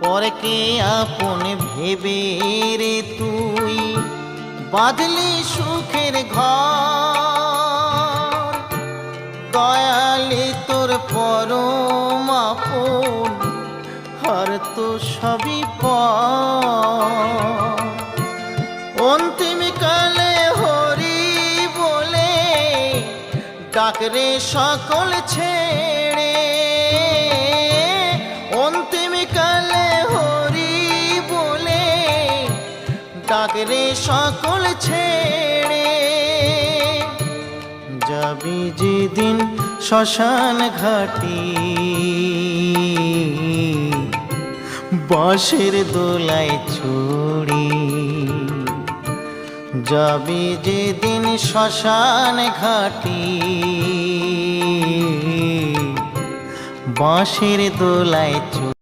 পরকে আপন ভেবে রে তুই বাঁধলি সুখের ঘর। দয়ালি তোর পরম আপন আর তো সবই পর। অন্তিম কালে হরি বলে ডাকরে সকল ছেড়ে। অন্তিম কালে হরি বলে ডাকরে সকল ছেড়ে। যাবি যেদিন শ্মশান ঘাটি বাঁশের দোলায় ছড়ি। যাবি যেদিন শ্মশান ঘাটি বাঁশের দোলায় ছড়ি।